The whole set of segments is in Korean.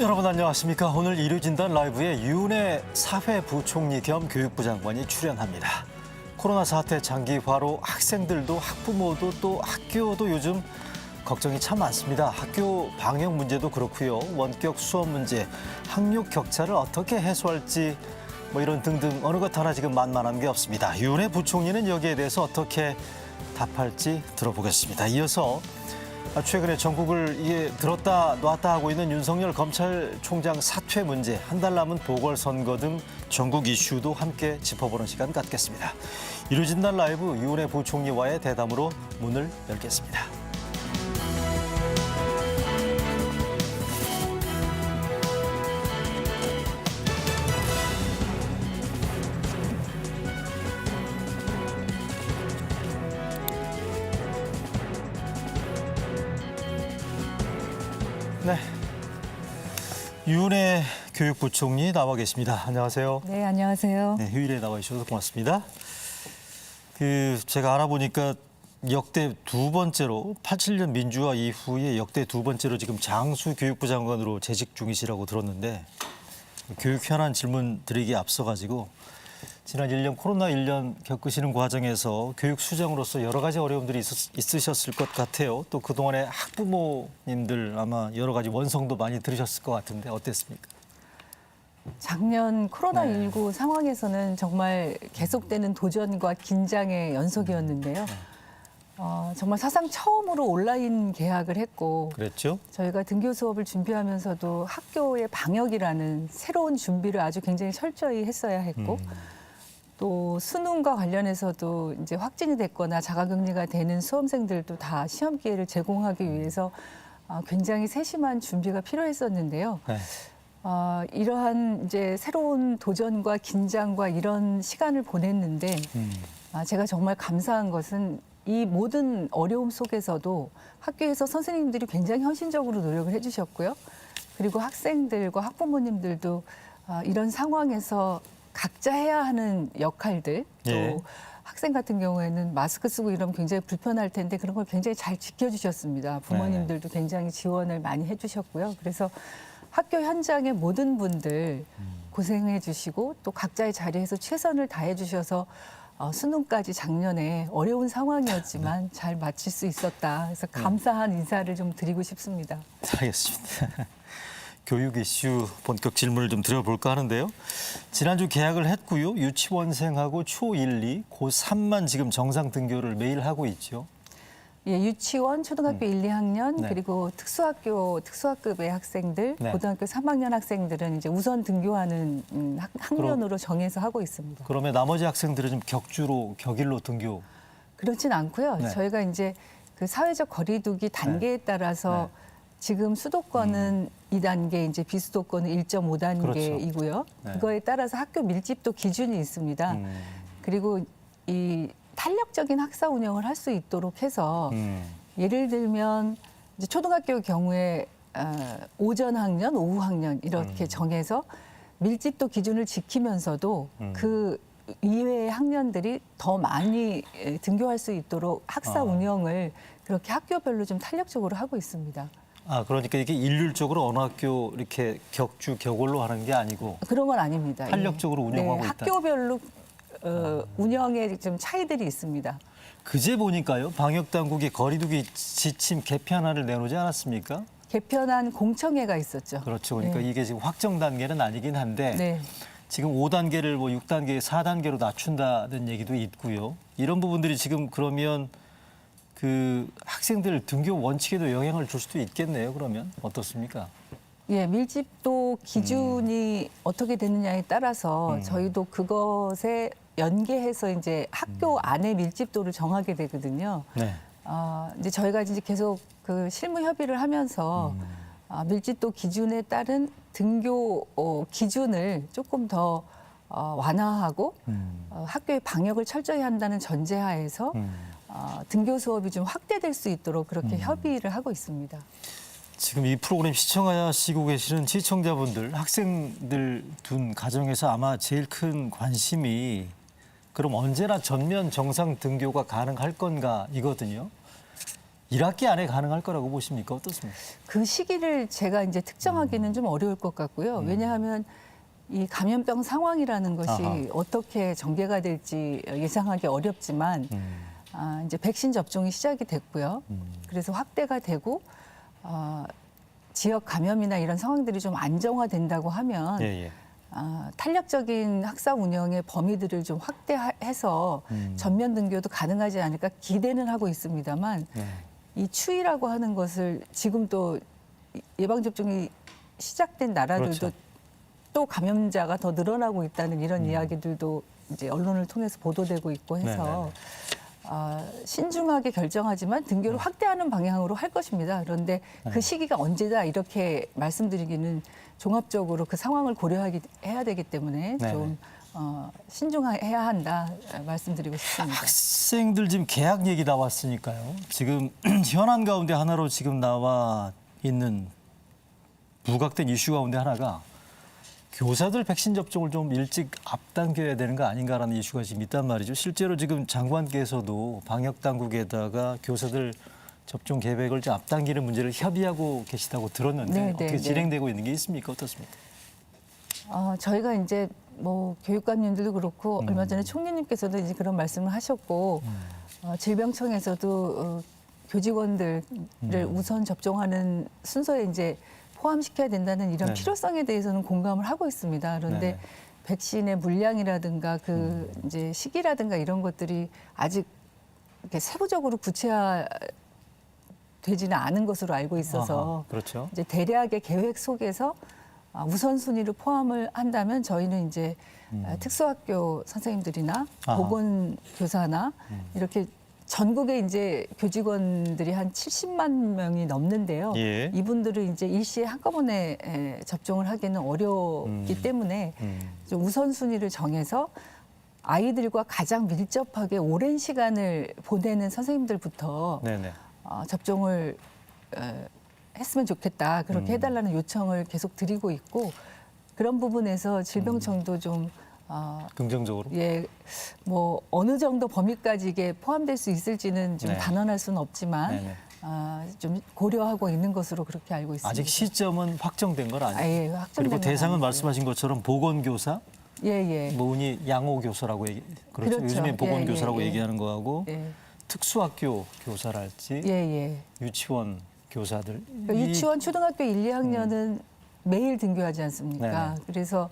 여러분 안녕하십니까. 오늘 일요진단 라이브에 유은혜 사회부총리 겸 교육부 장관이 출연합니다. 코로나 사태 장기화로 학생들도 학부모도 또 학교도 요즘 걱정이 참 많습니다. 학교 방역 문제도 그렇고요. 원격 수업 문제, 학력 격차를 어떻게 해소할지 이런 등등 어느 것 하나 지금 만만한 게 없습니다. 유은혜 부총리는 여기에 대해서 어떻게 답할지 들어보겠습니다. 이어서 최근에 전국을 들었다 놨다 하고 있는 윤석열 검찰총장 사퇴 문제, 한 달 남은 보궐선거 등 전국 이슈도 함께 짚어보는 시간 갖겠습니다. 이루어진 날 라이브 유은혜 부총리와의 대담으로 문을 열겠습니다. 네, 유은혜 교육부총리 나와 계십니다. 안녕하세요. 네, 안녕하세요. 네, 휴일에 나와 주셔서 고맙습니다. 제가 알아보니까 역대 두 번째로 87년 민주화 이후에 역대 두 번째로 지금 장수 교육부 장관으로 재직 중이시라고 들었는데 교육 현안 질문 드리기에 앞서가지고 지난 1년 코로나 1년 겪으시는 과정에서 교육 수장으로서 여러 가지 어려움들이 있으셨을 것 같아요. 또 그동안에 학부모님들 아마 여러 가지 원성도 많이 들으셨을 것 같은데 어땠습니까? 작년 코로나19 상황에서는 정말 계속되는 도전과 긴장의 연속이었는데요. 정말 사상 처음으로 온라인 개학을 했고 그랬죠? 저희가 등교 수업을 준비하면서도 학교의 방역이라는 새로운 준비를 아주 굉장히 철저히 했어야 했고 또 수능과 관련해서도 이제 확진이 됐거나 자가격리가 되는 수험생들도 다 시험 기회를 제공하기 위해서 굉장히 세심한 준비가 필요했었는데요. 네. 이러한 이제 새로운 도전과 긴장과 이런 시간을 보냈는데 제가 정말 감사한 것은 이 모든 어려움 속에서도 학교에서 선생님들이 굉장히 헌신적으로 노력을 해주셨고요. 그리고 학생들과 학부모님들도 이런 상황에서 각자 해야 하는 역할들 또 예. 학생 같은 경우에는 마스크 쓰고 이러면 굉장히 불편할 텐데 그런 걸 굉장히 잘 지켜주셨습니다. 부모님들도 굉장히 지원을 많이 해주셨고요. 그래서 학교 현장의 모든 분들 고생해 주시고 또 각자의 자리에서 최선을 다해 주셔서 수능까지 작년에 어려운 상황이었지만 잘 마칠 수 있었다. 그래서 감사한 인사를 좀 드리고 싶습니다. 알겠습니다. 교육 이슈 본격 질문을 좀 드려볼까 하는데요. 지난주 개학을 했고요. 유치원생하고 초1, 2, 고3만 지금 정상 등교를 매일 하고 있죠. 예, 유치원, 초등학교 1, 2학년 네. 그리고 특수학급의 학생들, 네. 고등학교 3학년 학생들은 이제 우선 등교하는 학년으로 정해서 하고 있습니다. 그러면 나머지 학생들은 좀 격일로 등교. 그렇진 않고요. 네. 저희가 이제 그 사회적 거리두기 단계에 따라서 지금 수도권은 2단계, 이제 비수도권은 1.5단계이고요. 그렇죠. 네. 그거에 따라서 학교 밀집도 기준이 있습니다. 그리고 이 탄력적인 학사 운영을 할 수 있도록 해서 예를 들면 이제 초등학교 경우에 오전 학년, 오후 학년 이렇게 정해서 밀집도 기준을 지키면서도 그 이외의 학년들이 더 많이 등교할 수 있도록 학사 운영을 그렇게 학교별로 좀 탄력적으로 하고 있습니다. 그러니까 이게 일률적으로 어느 학교 이렇게 격올로 하는 게 아니고 그런 건 아닙니다. 탄력적으로 운영하고 네, 있다. 학교별로 운영에 좀 차이들이 있습니다. 그제 보니까요. 방역당국이 거리두기 지침 개편안을 내놓지 않았습니까? 개편한 공청회가 있었죠. 그렇죠. 그러니까 네. 이게 지금 확정 단계는 아니긴 한데 네. 지금 5단계를 6단계, 4단계로 낮춘다는 얘기도 있고요. 이런 부분들이 지금 그러면 그 학생들 등교 원칙에도 영향을 줄 수도 있겠네요. 그러면 어떻습니까? 예, 밀집도 기준이 어떻게 되느냐에 따라서 저희도 그것에 연계해서 이제 학교 안에 밀집도를 정하게 되거든요. 네. 이제 저희가 이제 계속 그 실무 협의를 하면서 밀집도 기준에 따른 등교 기준을 조금 더 완화하고 학교의 방역을 철저히 한다는 전제하에서 등교 수업이 좀 확대될 수 있도록 그렇게 협의를 하고 있습니다. 지금 이 프로그램 시청하시고 계시는 시청자분들, 학생들 둔 가정에서 아마 제일 큰 관심이 그럼 언제나 전면 정상 등교가 가능할 건가 이거든요. 1학기 안에 가능할 거라고 보십니까? 어떻습니까? 그 시기를 제가 이제 특정하기는 좀 어려울 것 같고요. 왜냐하면 이 감염병 상황이라는 것이 아하. 어떻게 전개가 될지 예상하기 어렵지만 이제 백신 접종이 시작이 됐고요. 그래서 확대가 되고 지역 감염이나 이런 상황들이 좀 안정화된다고 하면 예, 예. 탄력적인 학사 운영의 범위들을 좀 확대해서 전면 등교도 가능하지 않을까 기대는 하고 있습니다만 네. 이 추이라고 하는 것을 지금 또 예방접종이 시작된 나라들도 그렇죠. 또 감염자가 더 늘어나고 있다는 이런 이야기들도 이제 언론을 통해서 보도되고 있고 해서 신중하게 결정하지만 등교를 확대하는 방향으로 할 것입니다. 그런데 그 시기가 언제다 이렇게 말씀드리기는 종합적으로 그 상황을 고려해야 되기 때문에 네네. 좀 신중해야 한다 말씀드리고 싶습니다. 학생들 지금 개학 얘기 나왔으니까요. 지금 현안 가운데 하나로 지금 나와 있는 부각된 이슈 가운데 하나가 교사들 백신 접종을 좀 일찍 앞당겨야 되는 거 아닌가라는 이슈가 지금 있단 말이죠. 실제로 지금 장관께서도 방역 당국에다가 교사들 접종 계획을 좀 앞당기는 문제를 협의하고 계시다고 들었는데 네, 어떻게 네, 진행되고 있는 게 있습니까? 어떻습니까? 저희가 이제 뭐 교육감님들도 그렇고 얼마 전에 총리님께서도 이제 그런 말씀을 하셨고 질병청에서도 교직원들을 우선 접종하는 순서에 이제 포함시켜야 된다는 이런 네네. 필요성에 대해서는 공감을 하고 있습니다. 그런데 네네. 백신의 물량이라든가 그 이제 시기라든가 이런 것들이 아직 이렇게 세부적으로 구체화되지는 않은 것으로 알고 있어서 아하, 그렇죠. 이제 대략의 계획 속에서 우선순위를 포함을 한다면 저희는 이제 특수학교 선생님들이나 아하. 보건교사나 이렇게 전국에 이제 교직원들이 한 70만 명이 넘는데요. 예. 이분들을 이제 일시에 한꺼번에 접종을 하기는 어렵기 때문에 좀 우선순위를 정해서 아이들과 가장 밀접하게 오랜 시간을 보내는 선생님들부터 네네. 접종을 했으면 좋겠다. 그렇게 해달라는 요청을 계속 드리고 있고 그런 부분에서 질병청도 좀 긍정적으로. 예, 뭐 어느 정도 범위까지 이게 포함될 수 있을지는 좀 네. 단언할 수는 없지만 네네. 좀 고려하고 있는 것으로 그렇게 알고 있습니다. 아직 시점은 확정된 건 아니에요. 예, 확정된 그리고 건 대상은 아니고요. 말씀하신 것처럼 보건교사, 예, 예. 뭐 흔히 양호교사라고 그렇죠. 그렇죠. 요즘에 보건교사라고 예, 예. 얘기하는 거하고 예, 특수학교 교사랄지 예, 예. 유치원 교사들. 그러니까 유치원, 초등학교 1, 2학년은 매일 등교하지 않습니까? 네네. 그래서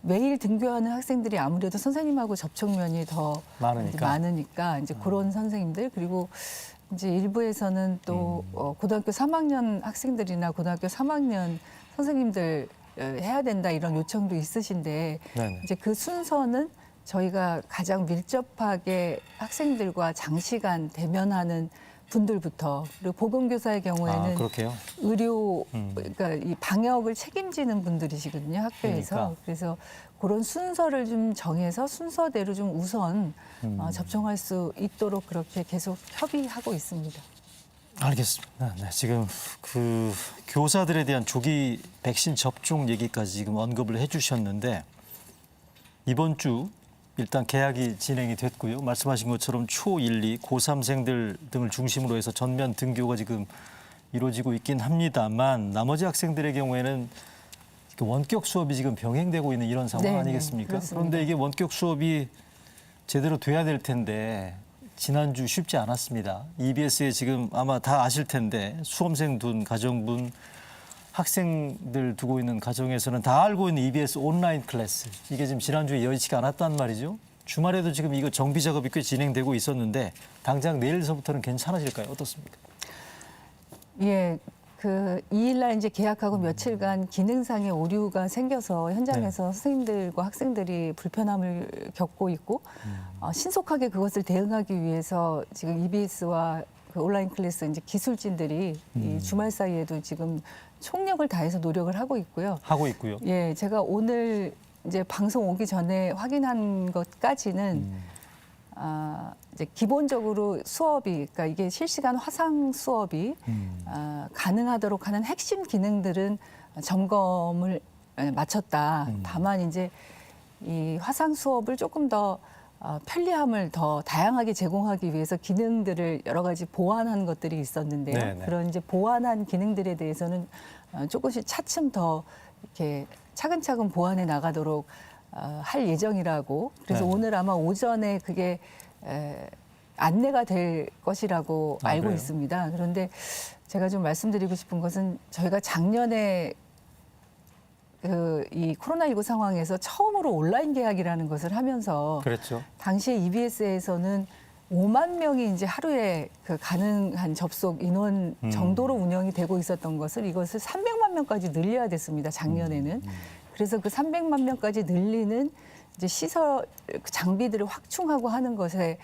매일 등교하는 학생들이 아무래도 선생님하고 접촉면이 더 많으니까 이제 그런 선생님들 그리고 이제 일부에서는 또 고등학교 3학년 학생들이나 고등학교 3학년 선생님들 해야 된다 이런 요청도 있으신데 네네. 이제 그 순서는 저희가 가장 밀접하게 학생들과 장시간 대면하는 분들부터 그리고 보건교사의 경우에는 그렇게요? 의료 그러니까 이 방역을 책임지는 분들이시거든요 학교에서 그러니까. 그래서 그런 순서를 좀 정해서 순서대로 좀 우선 접종할 수 있도록 그렇게 계속 협의하고 있습니다. 알겠습니다. 네, 지금 그 교사들에 대한 조기 백신 접종 얘기까지 지금 언급을 해주셨는데 이번 주 일단 개학이 진행이 됐고요. 말씀하신 것처럼 초1, 2, 고3생들 등을 중심으로 해서 전면 등교가 지금 이루어지고 있긴 합니다만 나머지 학생들의 경우에는 원격 수업이 지금 병행되고 있는 이런 상황 네, 아니겠습니까? 그렇습니다. 그런데 이게 원격 수업이 제대로 돼야 될 텐데 지난주 쉽지 않았습니다. EBS에 지금 아마 다 아실 텐데 수험생 둔 가정분 학생들 두고 있는 가정에서는 다 알고 있는 EBS 온라인 클래스. 이게 지금 지난주에 여의치가 않았단 말이죠. 주말에도 지금 이거 정비 작업이 꽤 진행되고 있었는데 당장 내일서부터는 괜찮아질까요? 어떻습니까? 예, 그 2일날 이제 개학하고 며칠간 기능상의 오류가 생겨서 현장에서 선생님들과 학생들이 불편함을 겪고 있고 신속하게 그것을 대응하기 위해서 지금 EBS와 그 온라인 클래스 이제 기술진들이 이 주말 사이에도 지금 총력을 다해서 노력을 하고 있고요. 하고 있고요. 예, 제가 오늘 이제 방송 오기 전에 확인한 것까지는 이제 기본적으로 수업이 그러니까 이게 실시간 화상 수업이 가능하도록 하는 핵심 기능들은 점검을 마쳤다. 다만 이제 이 화상 수업을 조금 더 편리함을 더 다양하게 제공하기 위해서 기능들을 여러 가지 보완한 것들이 있었는데요. 네네. 그런 이제 보완한 기능들에 대해서는 조금씩 차츰 더 이렇게 차근차근 보완해 나가도록 할 예정이라고. 그래서 네네. 오늘 아마 오전에 그게 안내가 될 것이라고 알고 그래요? 있습니다. 그런데 제가 좀 말씀드리고 싶은 것은 저희가 작년에 이 코로나19 상황에서 처음으로 온라인 계약이라는 것을 하면서 그랬죠. 당시에 EBS에서는 5만 명이 이제 하루에 그 가능한 접속 인원 정도로 운영이 되고 있었던 것을 이것을 300만 명까지 늘려야 됐습니다. 작년에는. 그래서 그 300만 명까지 늘리는 이제 시설 장비들을 확충하고 하는 것에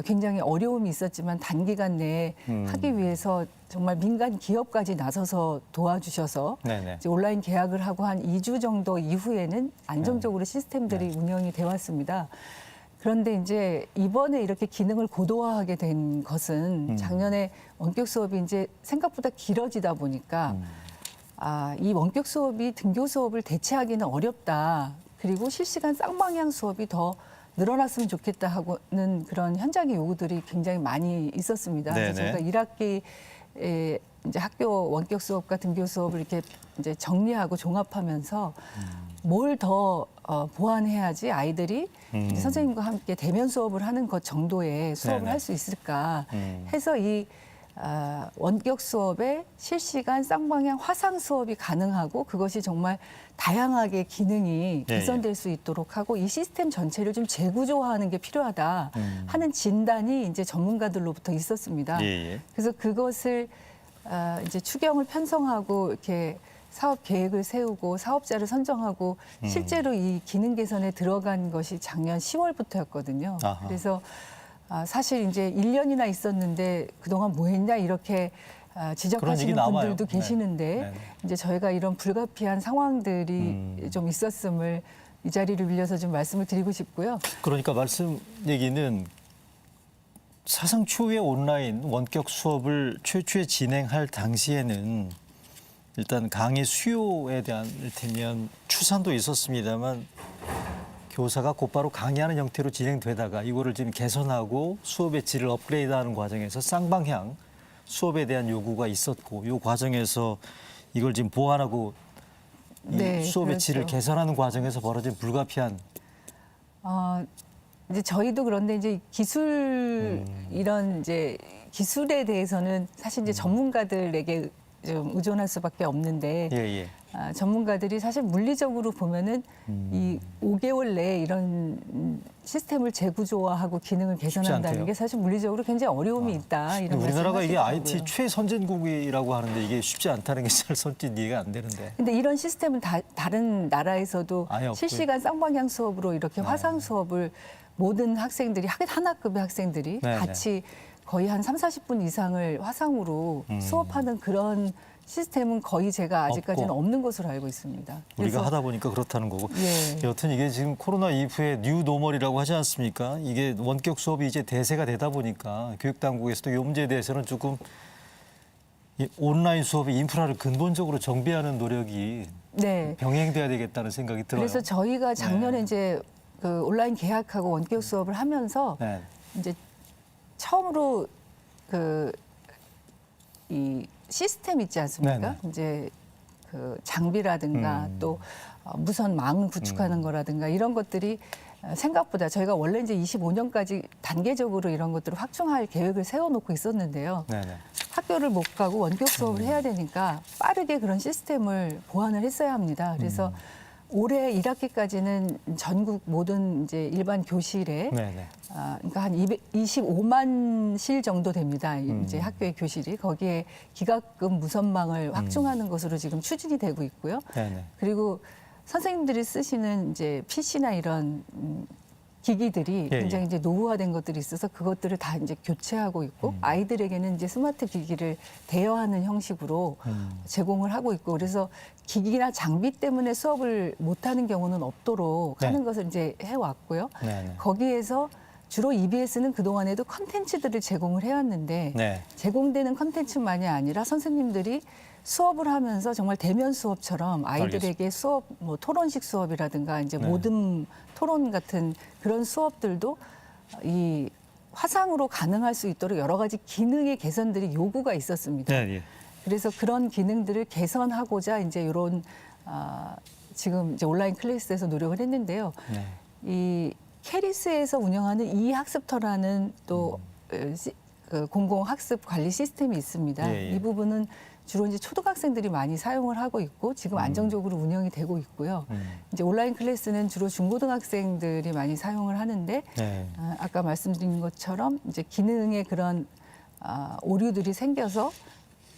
굉장히 어려움이 있었지만 단기간 내에 하기 위해서 정말 민간 기업까지 나서서 도와주셔서 네네. 이제 온라인 계약을 하고 한 2주 정도 이후에는 안정적으로 시스템들이 운영이 돼 왔습니다. 그런데 이제 이번에 이렇게 기능을 고도화하게 된 것은 작년에 원격 수업이 이제 생각보다 길어지다 보니까 이 원격 수업이 등교 수업을 대체하기는 어렵다. 그리고 실시간 쌍방향 수업이 더 늘어났으면 좋겠다 하고는 그런 현장의 요구들이 굉장히 많이 있었습니다. 그래서 네네. 저희가 1학기에 이제 학교 원격 수업과 등교 수업을 이렇게 이제 정리하고 종합하면서 뭘 더 보완해야지 아이들이 이제 선생님과 함께 대면 수업을 하는 것 정도의 수업을 네네. 할 수 있을까 해서 이 원격 수업에 실시간 쌍방향 화상 수업이 가능하고 그것이 정말 다양하게 기능이 예, 예. 개선될 수 있도록 하고 이 시스템 전체를 좀 재구조화하는 게 필요하다 하는 진단이 이제 전문가들로부터 있었습니다. 예, 예. 그래서 그것을 이제 추경을 편성하고 이렇게 사업 계획을 세우고 사업자를 선정하고 실제로 이 기능 개선에 들어간 것이 작년 10월부터였거든요. 아하. 그래서 사실 이제 1년이나 있었는데 그동안 뭐 했냐 이렇게 그런 얘기 지적하시는 나와요. 분들도 네. 계시는데 네네. 이제 저희가 이런 불가피한 상황들이 좀 있었음을 이 자리를 빌려서 좀 말씀을 드리고 싶고요. 그러니까 말씀 얘기는 사상 초유의 온라인 원격 수업을 최초에 진행할 당시에는 일단 강의 수요에 대한 이를테면 추산도 있었습니다만 교사가 곧바로 강의하는 형태로 진행되다가 이거를 지금 개선하고 수업의 질을 업그레이드하는 과정에서 쌍방향 수업에 대한 요구가 있었고 이 과정에서 이걸 지금 보완하고 이 네, 수업의 그렇죠. 질을 개선하는 과정에서 벌어진 불가피한 이제 저희도 그런데 이제 기술 이런 이제 기술에 대해서는 사실 이제 전문가들에게 좀 의존할 수밖에 없는데 예. 전문가들이 사실 물리적으로 보면은 이 5개월 내에 이런 시스템을 재구조화하고 기능을 개선한다는 않대요. 게 사실 물리적으로 굉장히 어려움이 있다. 이런 우리나라가 이게 말씀하시더라고요. IT 최선진국이라고 하는데 이게 쉽지 않다는 게 잘 손짓 이해가 안 되는데. 근데 이런 시스템은 다른 나라에서도 아예 없고요. 실시간 쌍방향 수업으로 이렇게 화상 수업을 모든 학생들이 하나급의 학생들이 네네. 같이 거의 한 30-40분 이상을 화상으로 수업하는 그런 시스템은 거의 제가 아직까지는 없고. 없는 것으로 알고 있습니다. 우리가 하다 보니까 그렇다는 거고. 예. 여튼 이게 지금 코로나 이후에 뉴 노멀이라고 하지 않습니까? 이게 원격 수업이 이제 대세가 되다 보니까 교육당국에서도 이 문제에 대해서는 조금 이 온라인 수업의 인프라를 근본적으로 정비하는 노력이 네. 병행돼야 되겠다는 생각이 들어요. 그래서 저희가 작년에 네. 이제 그 온라인 계약하고 원격 수업을 하면서 네. 이제 처음으로 이 시스템 있지 않습니까? 네네. 이제 그 장비라든가 또 무선망 구축하는 거라든가 이런 것들이 생각보다 저희가 원래 이제 25년까지 단계적으로 이런 것들을 확충할 계획을 세워놓고 있었는데요. 네네. 학교를 못 가고 원격 수업을 해야 되니까 빠르게 그런 시스템을 보완을 했어야 합니다. 그래서 올해 1학기까지는 전국 모든 이제 일반 교실에 네네. 그러니까 한 25만 실 정도 됩니다. 이제 학교의 교실이 거기에 기가급 무선망을 확충하는 것으로 지금 추진이 되고 있고요. 네네. 그리고 선생님들이 쓰시는 이제 PC나 이런 기기들이 예, 굉장히 이제 노후화된 것들이 있어서 그것들을 다 이제 교체하고 있고 아이들에게는 이제 스마트 기기를 대여하는 형식으로 제공을 하고 있고 그래서 기기나 장비 때문에 수업을 못하는 경우는 없도록 네. 하는 것을 이제 해왔고요. 네네. 거기에서 주로 EBS는 그동안에도 컨텐츠들을 제공을 해왔는데 네. 제공되는 컨텐츠만이 아니라 선생님들이 수업을 하면서 정말 대면 수업처럼 아이들에게 수업, 뭐 토론식 수업이라든가 이제 네. 모든 토론 같은 그런 수업들도 이 화상으로 가능할 수 있도록 여러 가지 기능의 개선들이 요구가 있었습니다. 네, 예. 그래서 그런 기능들을 개선하고자 이제 이런 지금 이제 온라인 클래스에서 노력을 했는데요. 네. 이 캐리스에서 운영하는 이학습터라는 또 그 공공 학습 관리 시스템이 있습니다. 예, 예. 이 부분은 주로 이제 초등학생들이 많이 사용을 하고 있고 지금 안정적으로 운영이 되고 있고요. 이제 온라인 클래스는 주로 중고등학생들이 많이 사용을 하는데 네. 아까 말씀드린 것처럼 이제 기능의 그런 오류들이 생겨서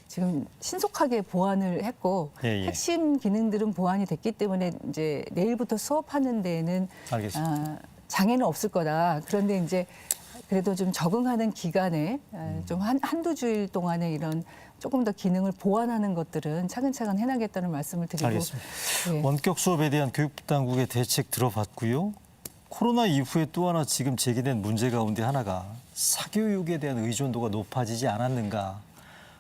지금 신속하게 보완을 했고 예, 예. 핵심 기능들은 보완이 됐기 때문에 이제 내일부터 수업하는 데에는 알겠습니다. 장애는 없을 거다. 그런데 이제 그래도 좀 적응하는 기간에 좀 한두 주일 동안에 이런 조금 더 기능을 보완하는 것들은 차근차근 해나겠다는 말씀을 드리고. 알겠습니다. 예. 원격 수업에 대한 교육부 당국의 대책 들어봤고요. 코로나 이후에 또 하나 지금 제기된 문제 가운데 하나가 사교육에 대한 의존도가 높아지지 않았는가.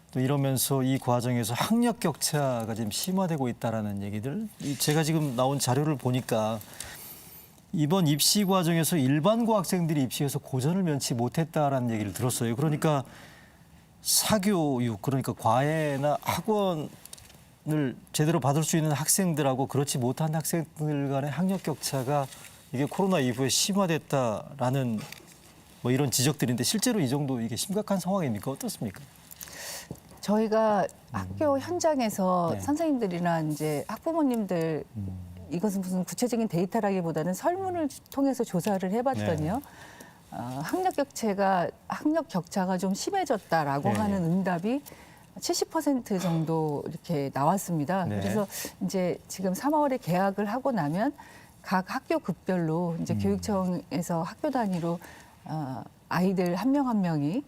또 이러면서 이 과정에서 학력 격차가 지금 심화되고 있다라는 얘기들. 제가 지금 나온 자료를 보니까 이번 입시 과정에서 일반고 학생들이 입시에서 고전을 면치 못했다라는 얘기를 들었어요. 그러니까 사교육, 그러니까 과외나 학원을 제대로 받을 수 있는 학생들하고 그렇지 못한 학생들 간의 학력 격차가 이게 코로나 이후에 심화됐다라는 뭐 이런 지적들인데 실제로 이 정도 이게 심각한 상황입니까? 어떻습니까? 저희가 학교 현장에서 네. 선생님들이나 이제 학부모님들 이것은 무슨 구체적인 데이터라기보다는 설문을 통해서 조사를 해봤더니요. 학력 격차가 좀 심해졌다라고 네. 하는 응답이 70% 정도 이렇게 나왔습니다. 네. 그래서 이제 지금 3월에 개학을 하고 나면 각 학교 급별로 이제 교육청에서 학교 단위로 아이들 한 명 한 명이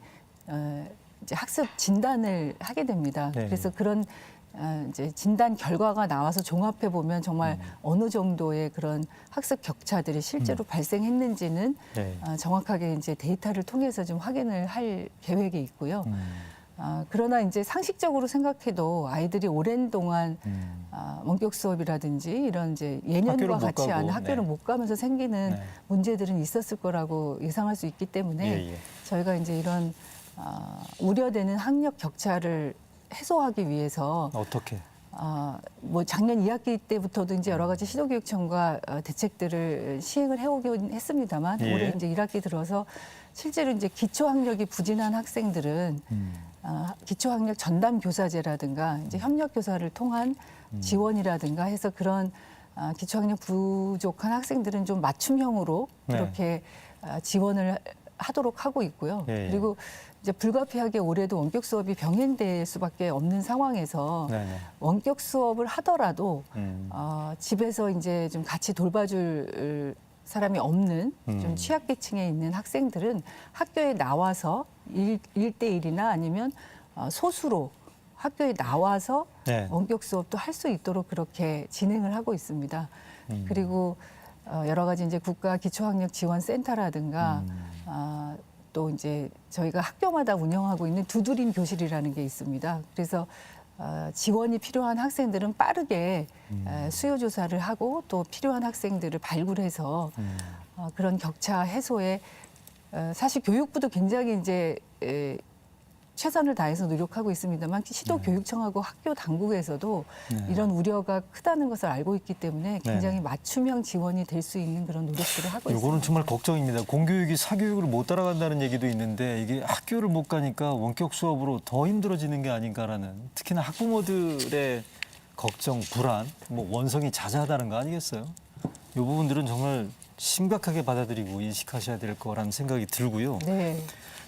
이제 학습 진단을 하게 됩니다. 네. 그래서 그런 이제 진단 결과가 나와서 종합해 보면 정말 어느 정도의 그런 학습 격차들이 실제로 발생했는지는 네. 정확하게 이제 데이터를 통해서 좀 확인을 할 계획이 있고요. 그러나 이제 상식적으로 생각해도 아이들이 오랜 동안 원격 수업이라든지 이런 이제 학교를 예년과 못 같이 가고, 않은 학교를 네. 못 가면서 생기는 네. 문제들은 있었을 거라고 예상할 수 있기 때문에 예, 예. 저희가 이제 이런 우려되는 학력 격차를 해소하기 위해서 어떻게? 뭐 작년 2학기 때부터도 이제 여러 가지 시도교육청과 대책들을 시행을 해오긴 했습니다만 예. 올해 이제 1학기 들어서 실제로 이제 기초학력이 부진한 학생들은 기초학력 전담 교사제라든가 이제 협력 교사를 통한 지원이라든가 해서 그런 기초학력 부족한 학생들은 좀 맞춤형으로 네. 그렇게 지원을 하도록 하고 있고요. 예, 예. 그리고 이제 불가피하게 올해도 원격 수업이 병행될 수밖에 없는 상황에서 네네. 원격 수업을 하더라도 음. 집에서 이제 좀 같이 돌봐줄 사람이 없는 좀 취약계층에 있는 학생들은 학교에 나와서 1대1이나 아니면 소수로 학교에 나와서 네. 원격 수업도 할 수 있도록 그렇게 진행을 하고 있습니다. 그리고 여러 가지 이제 국가 기초학력 지원 센터라든가 또 이제 저희가 학교마다 운영하고 있는 두드림 교실이라는 게 있습니다. 그래서 지원이 필요한 학생들은 빠르게 수요 조사를 하고 또 필요한 학생들을 발굴해서 그런 격차 해소에 사실 교육부도 굉장히 이제 최선을 다해서 노력하고 있습니다만 시도교육청하고 학교 당국에서도 이런 우려가 크다는 것을 알고 있기 때문에 굉장히 맞춤형 지원이 될 수 있는 그런 노력들을 하고 있습니다. 이거는 정말 걱정입니다. 공교육이 사교육을 못 따라간다는 얘기도 있는데 이게 학교를 못 가니까 원격 수업으로 더 힘들어지는 게 아닌가라는 특히나 학부모들의 걱정, 불안, 뭐 원성이 자자하다는 거 아니겠어요? 이 부분들은 정말 심각하게 받아들이고 인식하셔야 될 거라는 생각이 들고요. 네.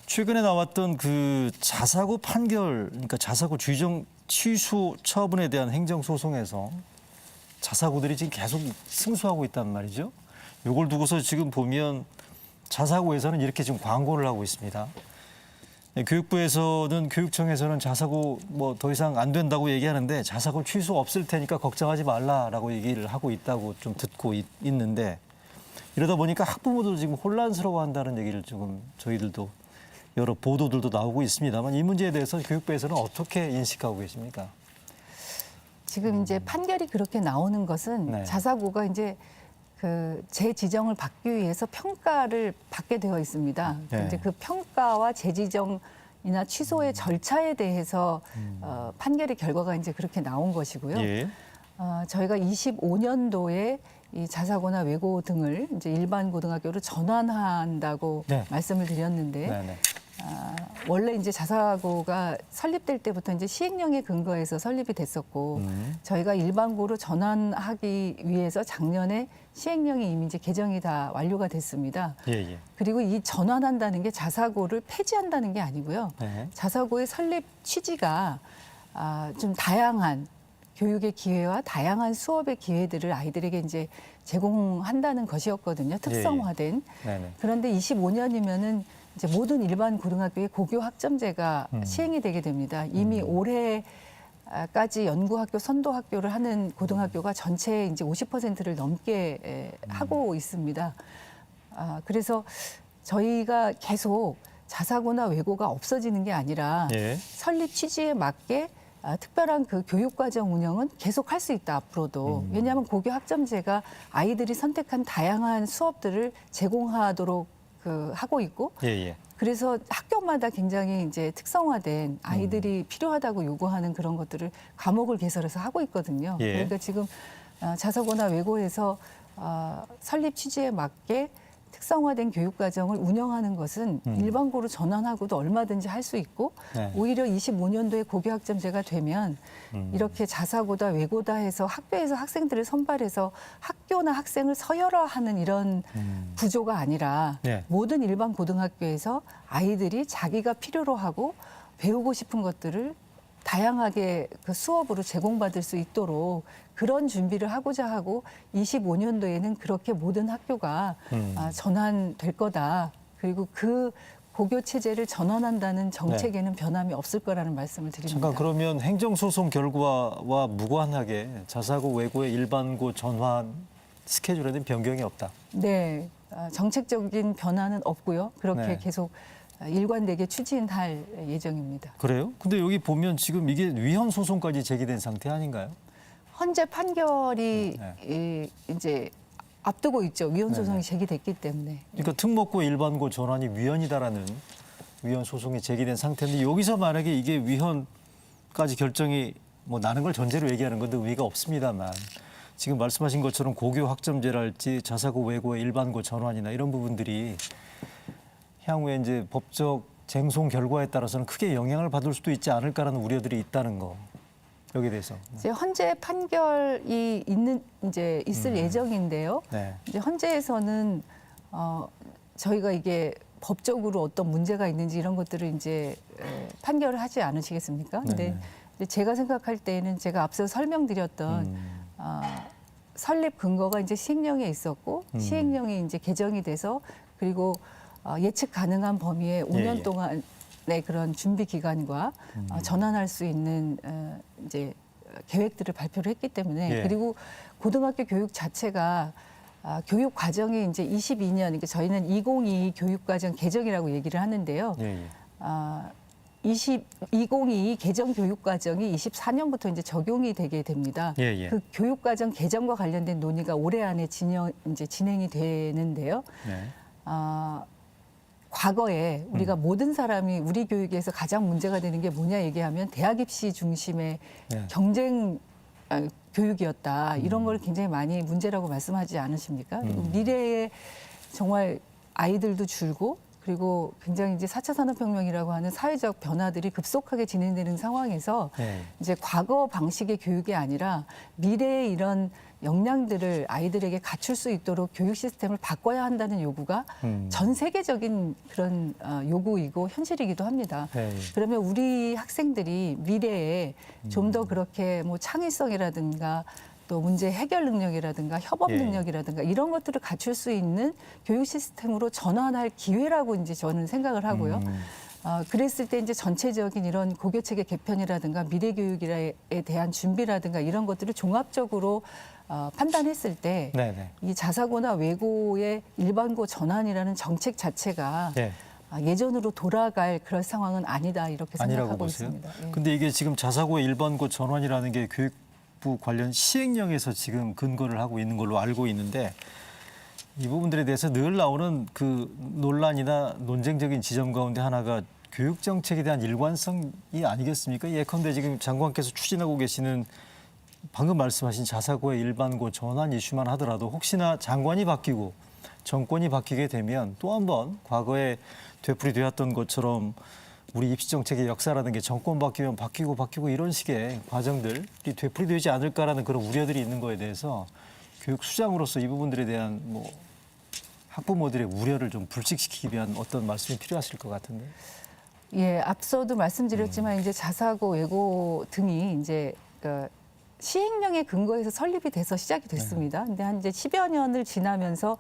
최근에 나왔던 그 자사고 판결, 그러니까 자사고 주의정 취소 처분에 대한 행정소송에서 자사고들이 지금 계속 승소하고 있단 말이죠. 이걸 두고서 지금 보면 자사고에서는 이렇게 지금 광고를 하고 있습니다. 교육부에서는 교육청에서는 자사고 뭐 더 이상 안 된다고 얘기하는데 자사고 취소 없을 테니까 걱정하지 말라라고 얘기를 하고 있다고 좀 듣고 있는데 이러다 보니까 학부모도 지금 혼란스러워한다는 얘기를 조금 저희들도 여러 보도들도 나오고 있습니다만 이 문제에 대해서 교육부에서는 어떻게 인식하고 계십니까? 지금 이제 판결이 그렇게 나오는 것은 네. 자사고가 이제 그 재지정을 받기 위해서 평가를 받게 되어 있습니다. 네. 이제 그 평가와 재지정이나 취소의 절차에 대해서 판결의 결과가 이제 그렇게 나온 것이고요. 예. 저희가 25년도에 이 자사고나 외고 등을 이제 일반 고등학교로 전환한다고 네. 말씀을 드렸는데 네네. 원래 이제 자사고가 설립될 때부터 이제 시행령에 근거해서 설립이 됐었고 저희가 일반고로 전환하기 위해서 작년에 시행령이 이미 이제 개정이 다 완료가 됐습니다. 예, 예. 그리고 이 전환한다는 게 자사고를 폐지한다는 게 아니고요. 네. 자사고의 설립 취지가 좀 다양한 교육의 기회와 다양한 수업의 기회들을 아이들에게 이제 제공한다는 것이었거든요. 특성화된. 네네. 그런데 25년이면은 이제 모든 일반 고등학교의 고교 학점제가 시행이 되게 됩니다. 이미 올해까지 연구학교, 선도학교를 하는 고등학교가 전체의 이제 50%를 넘게 하고 있습니다. 그래서 저희가 계속 자사고나 외고가 없어지는 게 아니라 예. 설립 취지에 맞게 특별한 그 교육과정 운영은 계속 할 수 있다 앞으로도. 왜냐하면 고교 학점제가 아이들이 선택한 다양한 수업들을 제공하도록 하고 있고 예, 예. 그래서 학교마다 굉장히 이제 특성화된 아이들이 필요하다고 요구하는 그런 것들을 과목을 개설해서 하고 있거든요. 예. 그러니까 지금 자사고나 외고에서 설립 취지에 맞게 특성화된 교육과정을 운영하는 것은 일반고로 전환하고도 얼마든지 할 수 있고 네. 오히려 25년도에 고교학점제가 되면 이렇게 자사고다 외고다 해서 학교에서 학생들을 선발해서 학교나 학생을 서열화하는 이런 구조가 아니라 네. 모든 일반 고등학교에서 아이들이 자기가 필요로 하고 배우고 싶은 것들을 다양하게 그 수업으로 제공받을 수 있도록 그런 준비를 하고자 하고 25년도에는 그렇게 모든 학교가 전환될 거다. 그리고 그 고교 체제를 전환한다는 정책에는 변함이 없을 거라는 말씀을 드립니다. 잠깐 그러면 행정소송 결과와 무관하게 자사고 외고의 일반고 전환 스케줄에는 변경이 없다. 네, 정책적인 변화는 없고요. 그렇게 네. 계속 일관되게 추진할 예정입니다. 그래요? 근데 여기 보면 지금 이게 위헌 소송까지 제기된 상태 아닌가요? 헌재 판결이 이제 앞두고 있죠. 위헌 소송이 네네. 제기됐기 때문에. 그러니까 특목고 일반고 전환이 위헌이다라는 위헌 소송이 제기된 상태인데 여기서 만약에 이게 위헌까지 결정이 뭐 나는 걸 전제로 얘기하는 건데 의미가 없습니다만 지금 말씀하신 것처럼 고교 학점제랄지 자사고 외고의 일반고 전환이나 이런 부분들이 향후에 이제 법적 쟁송 결과에 따라서는 크게 영향을 받을 수도 있지 않을까라는 우려들이 있다는 거. 여기에 대해서. 이제 헌재 판결이 있을 예정인데요. 네. 이제 헌재에서는 저희가 이게 법적으로 어떤 문제가 있는지 이런 것들을 이제 판결을 하지 않으시겠습니까? 근데 네네. 이제 제가 생각할 때는 제가 앞서 설명드렸던 설립 근거가 이제 시행령에 있었고 시행령이 이제 개정이 돼서 그리고 예측 가능한 범위의 5년 예. 동안의 그런 준비 기간과 전환할 수 있는 이제 계획들을 발표를 했기 때문에 예. 그리고 고등학교 교육 자체가 교육 과정이 이제 22년, 그러니까 저희는 2022 교육과정 개정이라고 얘기를 하는데요. 예, 예. 2022 개정 교육과정이 24년부터 이제 적용이 되게 됩니다. 예, 예. 그 교육과정 개정과 관련된 논의가 올해 안에 이제 진행이 되는데요. 네. 과거에 우리가 모든 사람이 우리 교육에서 가장 문제가 되는 게 뭐냐 얘기하면 대학 입시 중심의 네. 경쟁 교육이었다. 이런 걸 굉장히 많이 문제라고 말씀하지 않으십니까? 미래에 정말 아이들도 줄고 그리고 굉장히 이제 4차 산업혁명이라고 하는 사회적 변화들이 급속하게 진행되는 상황에서 네. 이제 과거 방식의 교육이 아니라 미래의 이런 역량들을 아이들에게 갖출 수 있도록 교육 시스템을 바꿔야 한다는 요구가 전 세계적인 그런 요구이고 현실이기도 합니다. 네. 그러면 우리 학생들이 미래에 좀 더 그렇게 뭐 창의성이라든가 또 문제 해결 능력이라든가 협업 예. 능력이라든가 이런 것들을 갖출 수 있는 교육 시스템으로 전환할 기회라고 이제 저는 생각을 하고요. 그랬을 때 이제 전체적인 이런 고교 체계 개편이라든가 미래 교육에 대한 준비라든가 이런 것들을 종합적으로 판단했을 때 네네. 이 자사고나 외고의 일반고 전환이라는 정책 자체가 네. 예전으로 돌아갈 그런 상황은 아니다 이렇게 아니라고 생각하고 보세요. 있습니다. 예. 근데 이게 지금 자사고 일반고 전환이라는 게 교육부 관련 시행령에서 지금 근거를 하고 있는 걸로 알고 있는데 이 부분들에 대해서 늘 나오는 그 논란이나 논쟁적인 지점 가운데 하나가 교육 정책에 대한 일관성이 아니겠습니까? 예컨대 지금 장관께서 추진하고 계시는 방금 말씀하신 자사고의 일반고 전환 이슈만 하더라도 혹시나 장관이 바뀌고 정권이 바뀌게 되면 또 한 번 과거에 되풀이되었던 것처럼 우리 입시 정책의 역사라는 게 정권 바뀌면 바뀌고 이런 식의 과정들이 되풀이되지 않을까라는 그런 우려들이 있는 거에 대해서 교육 수장으로서 이 부분들에 대한 뭐 학부모들의 우려를 좀 불식시키기 위한 어떤 말씀이 필요하실 것 같은데. 예, 앞서도 말씀드렸지만 이제 자사고, 외고 등이 이제 그 시행령에 근거해서 설립이 돼서 시작이 됐습니다. 근데 한 이제 10여 년을 지나면서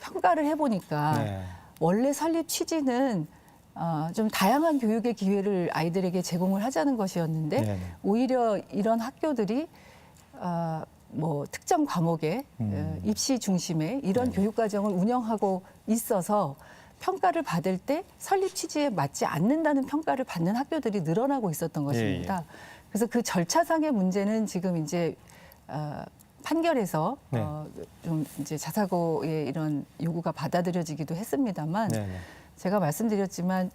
평가를 해보니까 네. 원래 설립 취지는 좀 다양한 교육의 기회를 아이들에게 제공을 하자는 것이었는데 네네. 오히려 이런 학교들이 뭐 특정 과목의 입시 중심의 이런 네. 교육 과정을 운영하고 있어서 평가를 받을 때 설립 취지에 맞지 않는다는 평가를 받는 학교들이 늘어나고 있었던 것입니다. 그래서 그 절차상의 문제는 지금 이제 판결에서 네. 좀 이제 자사고의 이런 요구가 받아들여지기도 했습니다만 네네. 제가 말씀드렸지만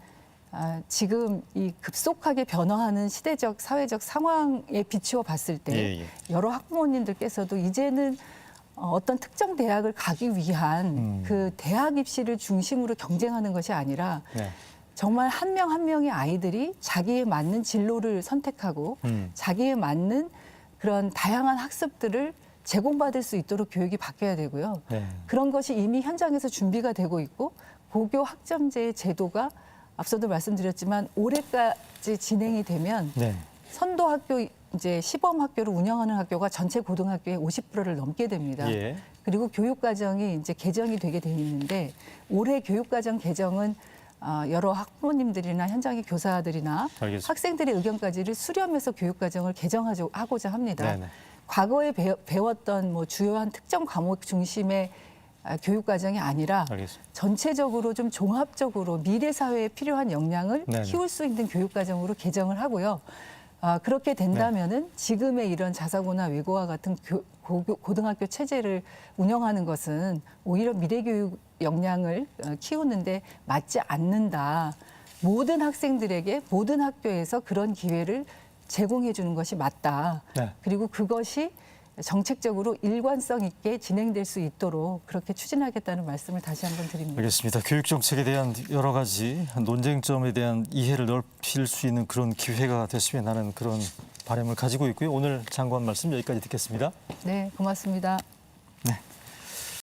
지금 이 급속하게 변화하는 시대적 사회적 상황에 비추어 봤을 때 예. 여러 학부모님들께서도 이제는 어떤 특정 대학을 가기 위한 그 대학 입시를 중심으로 경쟁하는 것이 아니라 네. 정말 한 명 한 명의 아이들이 자기에 맞는 진로를 선택하고 자기에 맞는 그런 다양한 학습들을 제공받을 수 있도록 교육이 바뀌어야 되고요. 네. 그런 것이 이미 현장에서 준비가 되고 있고 고교 학점제의 제도가 앞서도 말씀드렸지만 올해까지 진행이 되면 네. 선도 학교 이제 시범 학교를 운영하는 학교가 전체 고등학교의 50%를 넘게 됩니다. 예. 그리고 교육 과정이 이제 개정이 되게 돼 있는데 올해 교육 과정 개정은 여러 학부모님들이나 현장의 교사들이나 알겠습니다. 학생들의 의견까지를 수렴해서 교육 과정을 개정하고자 합니다. 네네. 과거에 배웠던 뭐 주요한 특정 과목 중심의 교육 과정이 아니라 알겠습니다. 전체적으로 좀 종합적으로 미래 사회에 필요한 역량을 네네. 키울 수 있는 교육 과정으로 개정을 하고요. 그렇게 된다면은 지금의 이런 자사고나 외고와 같은 고등학교 체제를 운영하는 것은 오히려 미래 교육 역량을 키우는데 맞지 않는다. 모든 학생들에게 모든 학교에서 그런 기회를 제공해 주는 것이 맞다. 네. 그리고 그것이 정책적으로 일관성 있게 진행될 수 있도록 그렇게 추진하겠다는 말씀을 다시 한번 드립니다. 알겠습니다. 교육 정책에 대한 여러 가지 논쟁점에 대한 이해를 넓힐 수 있는 그런 기회가 됐으면 하는 그런 바람을 가지고 있고요. 오늘 장관 말씀 여기까지 듣겠습니다. 네, 고맙습니다.